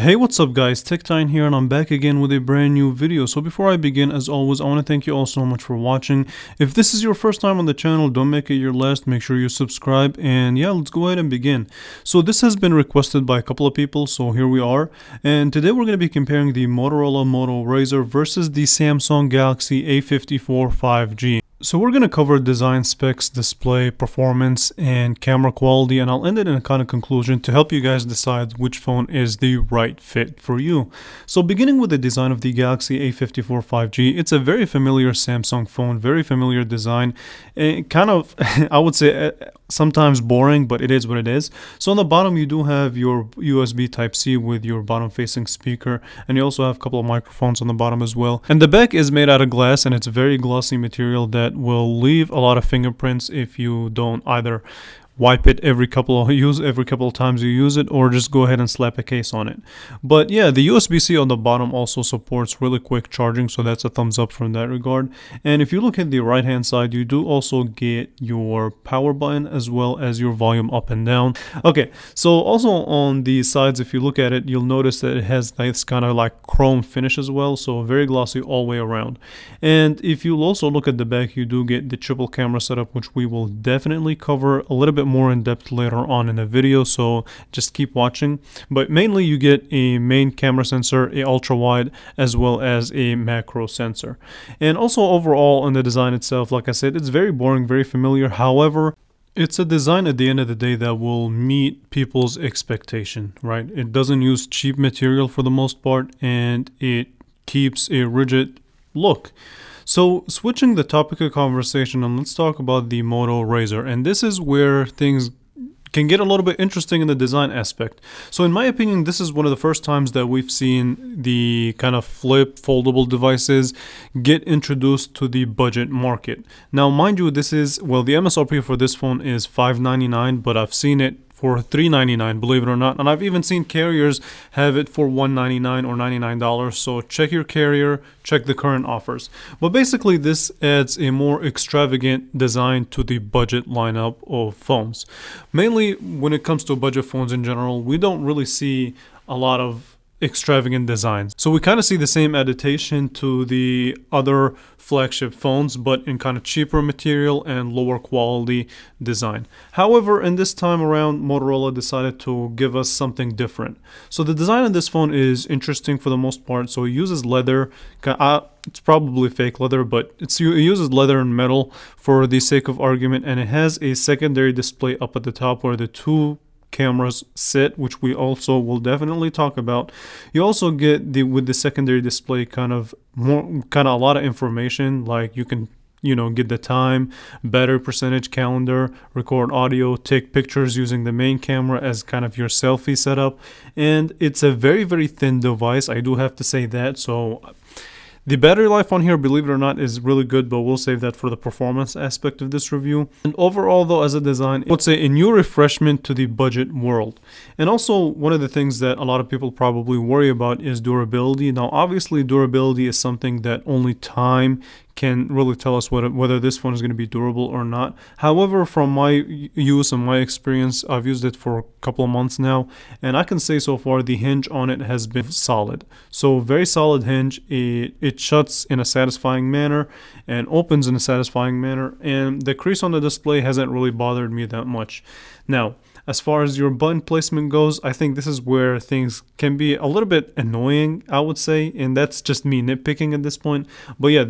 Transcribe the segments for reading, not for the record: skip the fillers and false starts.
Hey, what's up guys, TechTime here and I'm back again with a brand new video. So before I begin, as always, I want to thank you all so much for watching. If this is your first time on the channel, don't make it your last, make sure you subscribe, and yeah, let's go ahead and begin. So this has been requested by a couple of people, so here we are. And today we're going to be comparing the Motorola Moto Razr versus the Samsung Galaxy A54 5G. So we're going to cover design specs, display, performance, and camera quality, and I'll end it in a kind of conclusion to help you guys decide which phone is the right fit for you. So beginning with the design of the Galaxy A54 5G, it's a very familiar Samsung phone, very familiar design, and kind of, I would say, sometimes boring, but it is what it is. So on the bottom you do have your USB Type-C with your bottom facing speaker, and you also have a couple of microphones on the bottom as well. And the back is made out of glass, and it's a very glossy material that will leave a lot of fingerprints if you don't either wipe it every couple of times you use it, or just go ahead and slap a case on it. But yeah, the USB-C on the bottom also supports really quick charging, so that's a thumbs up from that regard. And if you look at the right hand side, you do also get your power button as well as your volume up and down. Okay, so also on the sides, if you look at it, you'll notice that it has this kind of like chrome finish as well, so very glossy all the way around. And if you also look at the back, you do get the triple camera setup, which we will definitely cover a little bit more in depth later on in the video, so just keep watching. But mainly you get a main camera sensor, a ultra wide, as well as a macro sensor. And also overall in the design itself, like I said, it's very boring, very familiar. However, it's a design at the end of the day that will meet people's expectation, right? It doesn't use cheap material for the most part, and it keeps a rigid look. So switching the topic of conversation, and let's talk about the Moto Razr. And this is where things can get a little bit interesting in the design aspect. So in my opinion, this is one of the first times that we've seen the kind of flip foldable devices get introduced to the budget market. Now mind you, this is, well, the MSRP for this phone is $599, but I've seen it for $399, believe it or not, and I've even seen carriers have it for $199 or $99. So check your carrier, check the current offers. But basically this adds a more extravagant design to the budget lineup of phones. Mainly when it comes to budget phones in general, we don't really see a lot of extravagant designs. So we kind of see the same adaptation to the other flagship phones, but in kind of cheaper material and lower quality design. However, in this time around, Motorola decided to give us something different. So the design of this phone is interesting for the most part. So it uses leather. It's probably fake leather, but it uses leather and metal for the sake of argument, and it has a secondary display up at the top where the two cameras sit, which we also will definitely talk about. You also get with the secondary display kind of a lot of information, like you can get the time, battery percentage, calendar, record audio, take pictures using the main camera as kind of your selfie setup. And it's a very, very thin device, I do have to say that. So the battery life on here, believe it or not, is really good, but we'll save that for the performance aspect of this review. And overall though, as a design, I would say a new refreshment to the budget world. And also one of the things that a lot of people probably worry about is durability. Now obviously durability is something that only time can really tell us whether this phone is going to be durable or not. However, from my use and my experience, I've used it for a couple of months now, and I can say so far the hinge on it has been solid. So very solid hinge. It shuts in a satisfying manner and opens in a satisfying manner, and the crease on the display hasn't really bothered me that much. Now, as far as your button placement goes, I think this is where things can be a little bit annoying, I would say, and that's just me nitpicking at this point. But yeah,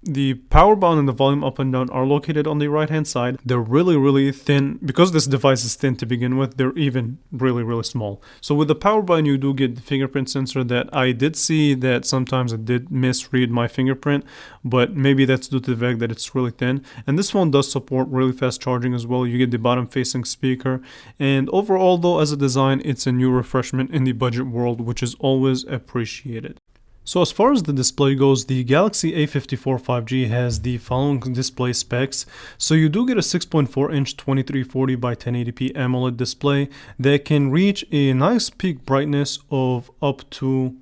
the power button and the volume up and down are located on the right hand side. They're really, really thin. Because this device is thin to begin with, they're even really, really small. So with the power button, you do get the fingerprint sensor that I did see that sometimes it did misread my fingerprint, but maybe that's due to the fact that it's really thin. And this phone does support really fast charging as well. You get the bottom facing speaker. And overall though, as a design, it's a new refreshment in the budget world, which is always appreciated. So as far as the display goes, the Galaxy A54 5G has the following display specs. So you do get a 6.4-inch 2340 by 1080p AMOLED display that can reach a nice peak brightness of up to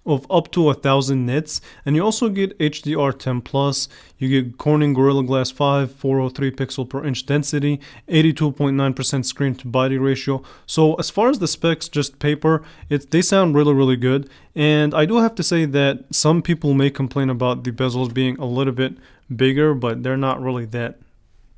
of up to 1000 nits, and you also get HDR10 plus. You get Corning Gorilla Glass 5 403 pixel per inch density, 82.9% screen to body ratio. So as far as the specs, just paper, they sound really good. And I do have to say that some people may complain about the bezels being a little bit bigger, but they're not really that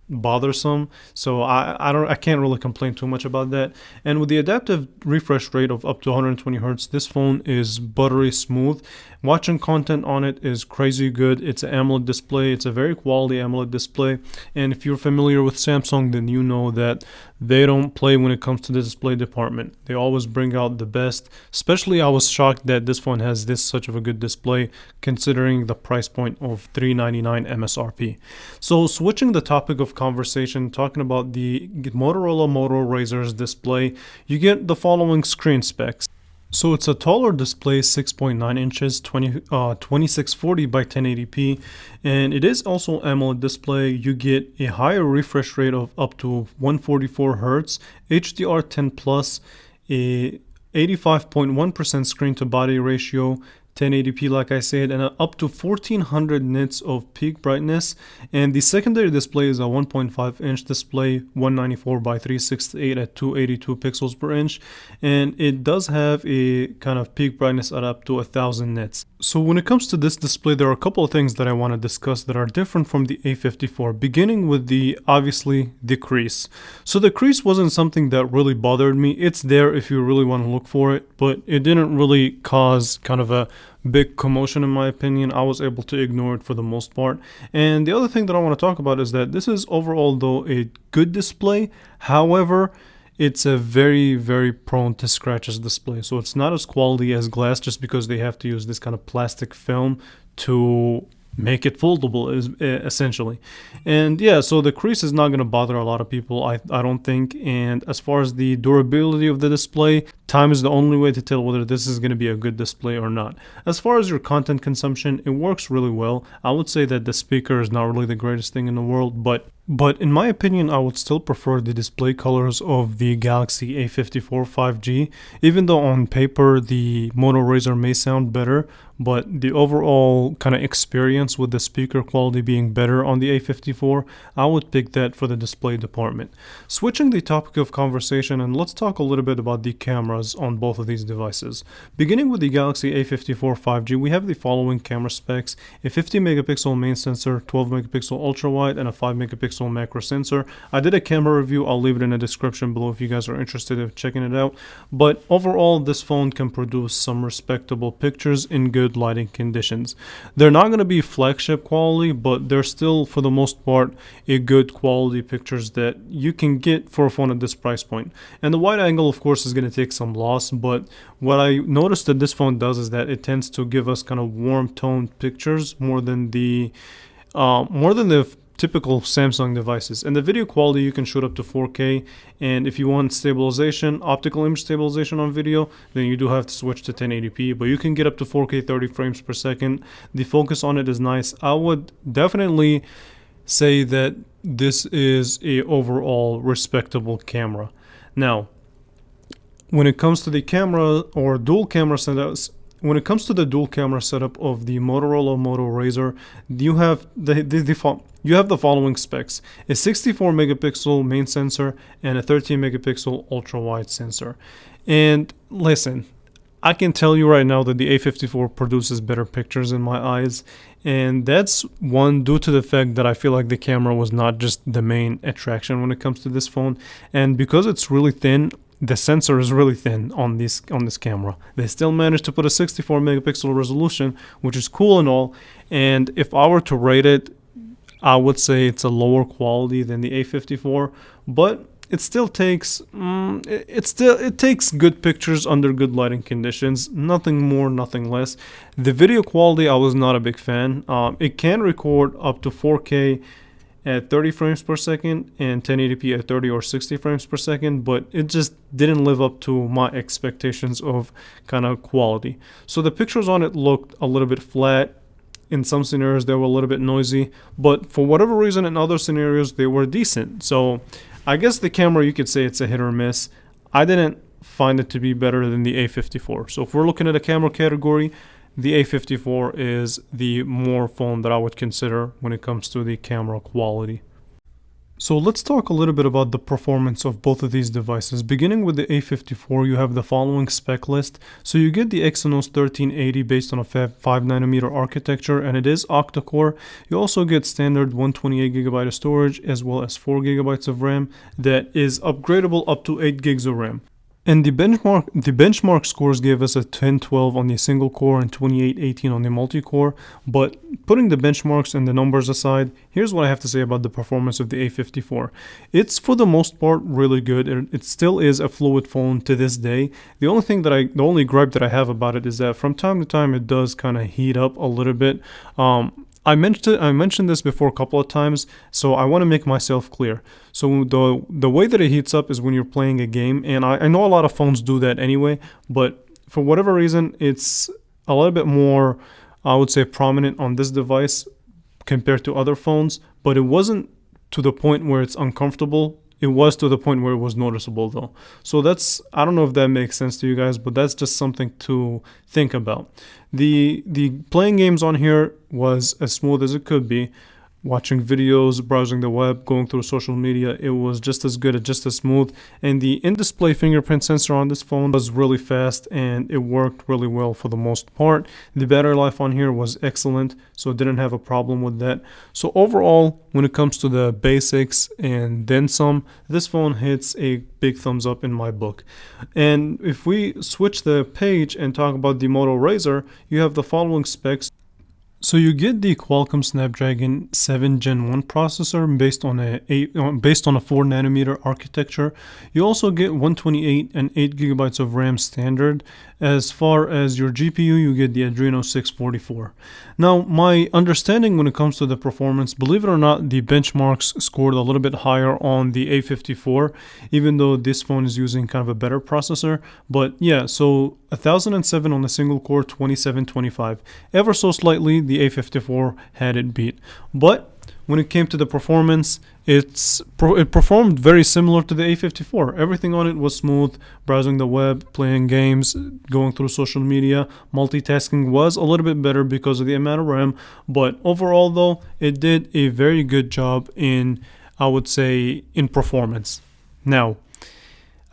bothersome, so I can't really complain too much about that. And with the adaptive refresh rate of up to 120 hertz, this phone is buttery smooth. Watching content on it is crazy good. It's an AMOLED display. It's a very quality AMOLED display, and if you're familiar with Samsung, then you know that they don't play when it comes to the display department. They always bring out the best. Especially, I was shocked that this phone has such of a good display considering the price point of $399 MSRP. So switching the topic of conversation, talking about the Motorola Moto Razr's display, you get the following screen specs. So it's a taller display, 6.9 inches, 2640 by 1080p, and it is also AMOLED display. You get a higher refresh rate of up to 144 hertz, HDR10 plus, a 85.1% screen to body ratio, 1080p like I said, and up to 1400 nits of peak brightness. And the secondary display is a 1.5 inch display, 194 by 368 at 282 pixels per inch, and it does have a kind of peak brightness at up to 1000 nits. So when it comes to this display, there are a couple of things that I want to discuss that are different from the A54, beginning with obviously the crease. So the crease wasn't something that really bothered me. It's there if you really want to look for it, but it didn't really cause kind of a big commotion in my opinion. I was able to ignore it for the most part. And the other thing that I want to talk about is that this is overall though a good display. However, it's a very prone to scratches display, so it's not as quality as glass just because they have to use this kind of plastic film to make it foldable essentially. And yeah, so the crease is not going to bother a lot of people, I don't think. And as far as the durability of the display, time is the only way to tell whether this is going to be a good display or not. As far as your content consumption, it works really well. I would say that the speaker is not really the greatest thing in the world, but in my opinion, I would still prefer the display colors of the Galaxy A54 5G, even though on paper the Moto Razr may sound better, but the overall kind of experience with the speaker quality being better on the A54, I would pick that for the display department. Switching the topic of conversation, and let's talk a little bit about the cameras on both of these devices. Beginning with the Galaxy A54 5G, we have the following camera specs: a 50 megapixel main sensor, 12 megapixel ultra wide, and a 5 megapixel macro sensor. I did a camera review. I'll leave it in the description below if you guys are interested in checking it out. But overall, this phone can produce some respectable pictures in good lighting conditions. They're not going to be flagship quality, but they're still, for the most part, a good quality pictures that you can get for a phone at this price point. And the wide angle, of course, is going to take some loss, but what I noticed that this phone does is that it tends to give us kind of warm toned pictures more than the typical Samsung devices. And the video quality, you can shoot up to 4K, and if you want stabilization, optical image stabilization on video, then you do have to switch to 1080p, but you can get up to 4K 30 frames per second. The focus on it is nice. I would definitely say that this is a overall respectable camera. Now, when it comes to the camera or dual camera setups, when it comes to the dual camera setup of the Motorola Moto Razr, you have the following specs: a 64 megapixel main sensor and a 13 megapixel ultra wide sensor. And listen, I can tell you right now that the A54 produces better pictures in my eyes, and that's one due to the fact that I feel like the camera was not just the main attraction when it comes to this phone, and because it's really thin, the sensor is really thin on this camera. They still managed to put a 64 megapixel resolution, which is cool and all. And if I were to rate it, I would say it's a lower quality than the A54, but it still takes it takes good pictures under good lighting conditions. Nothing more, nothing less. The video quality, I was not a big fan. It can record up to 4K at 30 frames per second and 1080p at 30 or 60 frames per second, but it just didn't live up to my expectations of kind of quality. So the pictures on it looked a little bit flat. In some scenarios they were a little bit noisy, but for whatever reason in other scenarios they were decent. So I guess the camera, you could say it's a hit or miss. I didn't find it to be better than the A54. So if we're looking at a camera category, the A54 is the more phone that I would consider when it comes to the camera quality. So let's talk a little bit about the performance of both of these devices. Beginning with the A54, you have the following spec list. So you get the Exynos 1380 based on a 5nm architecture, and it is octa-core. You also get standard 128GB of storage as well as 4GB of RAM that is upgradable up to 8GB of RAM. And the benchmark scores gave us a 1012 on the single core and 2818 on the multi-core. But putting the benchmarks and the numbers aside, here's what I have to say about the performance of the A54. It's for the most part really good. It still is a fluid phone to this day. The only gripe that I have about it is that from time to time it does kind of heat up a little bit. I mentioned this before a couple of times, so I want to make myself clear. So the way that it heats up is when you're playing a game, and I know a lot of phones do that anyway, but for whatever reason, it's a little bit more, I would say, prominent on this device compared to other phones, but it wasn't to the point where it's uncomfortable. It was to the point where it was noticeable though. So I don't know if that makes sense to you guys, but that's just something to think about. The playing games on here was as smooth as it could be. Watching videos, browsing the web, going through social media, it was just as good, just as smooth. And the in-display fingerprint sensor on this phone was really fast and it worked really well for the most part. The battery life on here was excellent, so I didn't have a problem with that. So overall, when it comes to the basics and then some, this phone hits a big thumbs up in my book. And if we switch the page and talk about the Moto Razr, you have the following specs. So you get the Qualcomm Snapdragon 7 Gen 1 processor based on a 4nm architecture. You also get 128 and 8GB of RAM standard. As far as your GPU, you get the Adreno 644. Now, my understanding when it comes to the performance, believe it or not, the benchmarks scored a little bit higher on the A54, even though this phone is using kind of a better processor. But yeah, so 1007 on the single core, 2725. Ever so slightly, the A54 had it beat. But when it came to the performance, it performed very similar to the A54. Everything on it was smooth. Browsing the web, playing games, going through social media, multitasking was a little bit better because of the amount of RAM. But overall though, it did a very good job in, I would say, in performance. Now,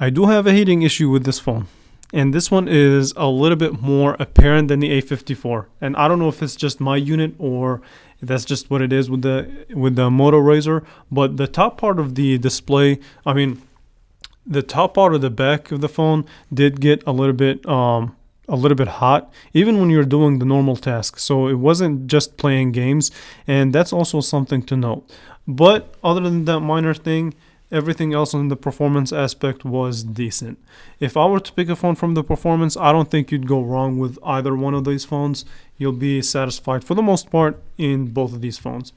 I do have a heating issue with this phone. And this one is a little bit more apparent than the A54. And I don't know if it's just my unit or that's just what it is with the Moto Razr. But the top part of the display, the top part of the back of the phone did get a little bit hot, even when you're doing the normal tasks. So it wasn't just playing games, and that's also something to note. But other than that minor thing, everything else on the performance aspect was decent. If I were to pick a phone from the performance, I don't think you'd go wrong with either one of these phones. You'll be satisfied for the most part in both of these phones.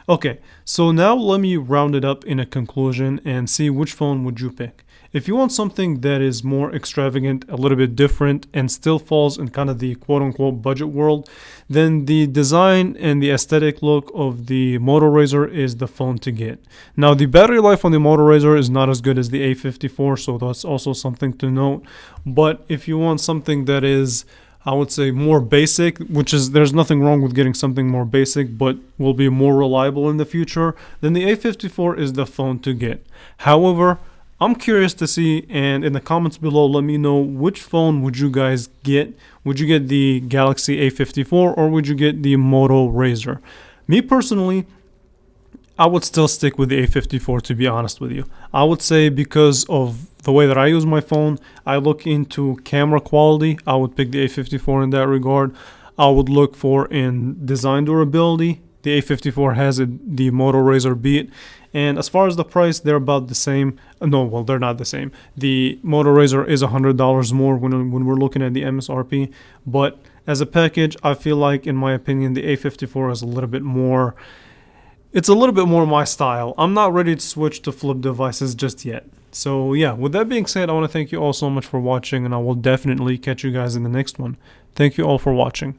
Okay, so now let me round it up in a conclusion and see which phone would you pick. If you want something that is more extravagant, a little bit different, and still falls in kind of the quote-unquote budget world, then the design and the aesthetic look of the Moto Razr is the phone to get. Now, the battery life on the Moto Razr is not as good as the A54, so that's also something to note. But if you want something that is, I would say, more basic, there's nothing wrong with getting something more basic, but will be more reliable in the future, then the A54 is the phone to get. However, I'm curious to see, and in the comments below, let me know which phone would you guys get. Would you get the Galaxy A54 or would you get the Moto Razr? Me personally, I would still stick with the A54, to be honest with you. I would say because of the way that I use my phone, I look into camera quality. I would pick the A54 in that regard. I would look for in design durability. The A54 has the Moto Razr beat. And as far as the price, they're about the same. No, well, they're not the same. The Moto Razr is $100 more when we're looking at the MSRP. But as a package, I feel like, in my opinion, the A54 is a little bit more. It's a little bit more my style. I'm not ready to switch to flip devices just yet. So yeah, with that being said, I want to thank you all so much for watching, and I will definitely catch you guys in the next one. Thank you all for watching.